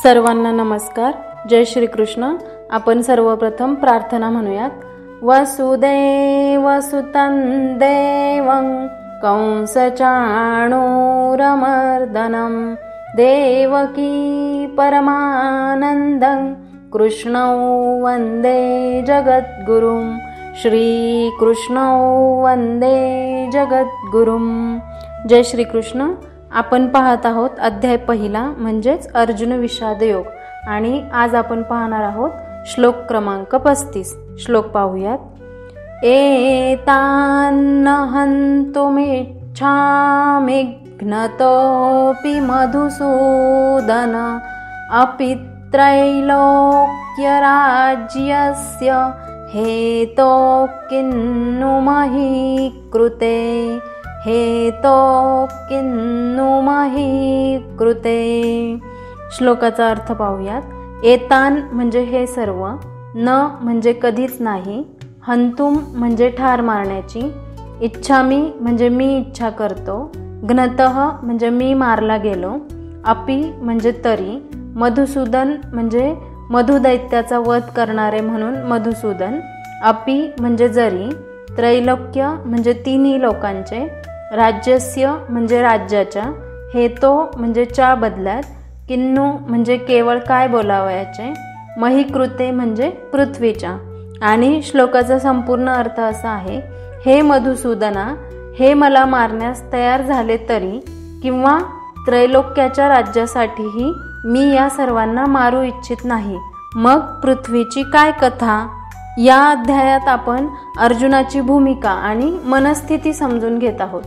सर्वांना नमस्कार. जय श्री कृष्ण. आपण सर्वप्रथम प्रार्थना म्हणूयात. वसुदेवसुतं देवं कंसचाणूरमर्दनं देवकी परमानन्दं कृष्णौ वन्दे जगद्गुरुं. श्रीकृष्णौ वन्दे जगद्गुरुं. जय श्री कृष्ण. आपण पाहत आहोत अध्याय पहिला म्हणजेच अर्जुन विषाद योग आणि आज आपण पाहणार आहोत श्लोक क्रमांक 35. श्लोक पाहूयात. एतान्न हन्तुमिच्छामि घ्नतोऽपि मधुसूदन अपि त्रैलोक्यराज्यस्य हेतो किन्नु मही कृते हेतो किन्नु मही कृते. श्लोकाचा अर्थ पाहूयात. एतान म्हणजे हे सर्व, न म्हणजे कधीच नाही, हंतुम म्हणजे ठार मारण्याची, इच्छामी म्हणजे मी इच्छा करतो, घ्नतः म्हणजे मी मारला गेलो, अपि म्हणजे तरी, मधुसूदन म्हणजे मधुदैत्याचा वध करणारे म्हणून मधुसूदन, अपि म्हणजे जरी, त्रैलोक्य म्हणजे तिन्ही लोकांचे, राज्यस्य म्हणजे राज्याच्या, हेतो म्हणजे च्या बदल्यात, किन्नु म्हणजे केवळ काय बोलावयाचे, महीकृते म्हणजे पृथ्वीच्या. आणि श्लोकाचा संपूर्ण अर्थ असा आहे. हे मधुसूदना, हे मला मारण्यास तयार झाले तरी किंवा त्रैलोक्याच्या राज्यासाठीही मी या सर्वांना मारू इच्छित नाही. मग पृथ्वीची काय कथा. या अध्यायात आपण अर्जुनाची भूमिका आणि मनस्थिती समजून घेत आहोत.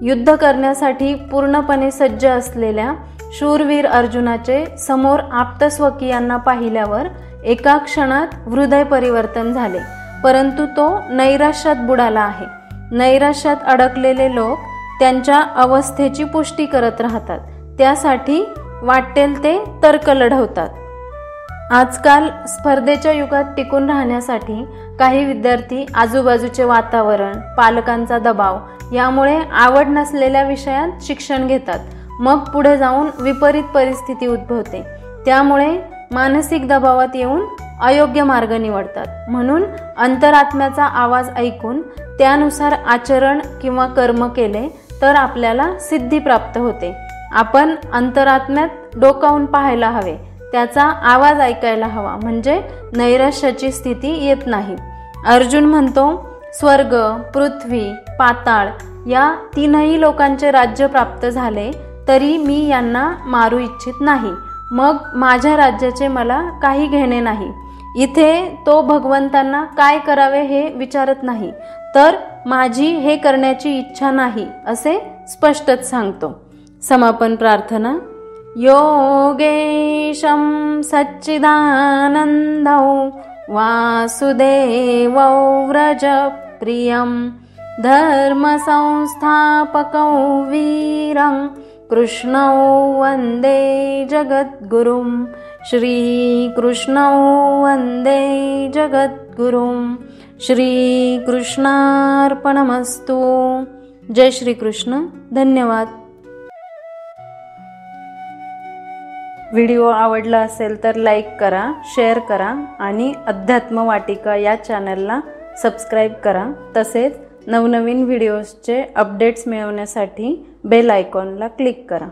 युद्ध करण्यासाठी पूर्णपणे सज्ज असलेल्या शूरवीर अर्जुनाचे समोर आप्तस्वकीयांना पाहिल्यावर एका क्षणात हृदय परिवर्तन झाले, परंतु तो नैराश्यात बुडाला आहे. नैराश्यात अडकलेले लोक त्यांच्या अवस्थेची पुष्टी करत राहतात, त्यासाठी वाटेल ते तर्क लढवतात. आजकाल स्पर्धेच्या युगात टिकून राहण्यासाठी काही विद्यार्थी आजूबाजूचे वातावरण, पालकांचा दबाव यामुळे आवड नसलेल्या विषयात शिक्षण घेतात. मग पुढे जाऊन विपरीत परिस्थिती उद्भवते, त्यामुळे मानसिक दबावात येऊन अयोग्य मार्ग निवडतात. म्हणून अंतरात्म्याचा आवाज ऐकून त्यानुसार आचरण किंवा कर्म केले तर आपल्याला सिद्धी प्राप्त होते. आपण अंतरात्म्यात डोकावून पाहायला हवे, त्याचा आवाज ऐकायला हवा, म्हणजे नैराश्याची स्थिती येत नाही. अर्जुन म्हणतो, स्वर्ग, पृथ्वी, पाताळ या तीनही लोकांचे राज्य प्राप्त झाले तरी मी यांना मारू इच्छित नाही. मग माझ्या राज्याचे मला काही घेणे नाही. इथे तो भगवंतांना काय करावे हे विचारत नाही, तर माझी हे करण्याची इच्छा नाही असे स्पष्टच सांगतो. समापन प्रार्थना. योगेशं सच्चिदानन्दौ वासुदेवौ व्रजप्रियं धर्मसंस्थापकौ वीरं कृष्णौ वन्दे जगद्गुरुं. श्रीकृष्णौ वन्दे जगद्गुरुं. श्रीकृष्णार्पणमस्तु. जय श्रीकृष्ण. धन्यवाद. व्हिडिओ आवडला असेल तर लाईक करा, शेअर करा आणि अध्यात्म वाटिका या चॅनलला सबस्क्राईब करा. तसेच नवनवीन व्हिडिओजचे अपडेट्स मिळवण्यासाठी बेल आयकॉनला क्लिक करा.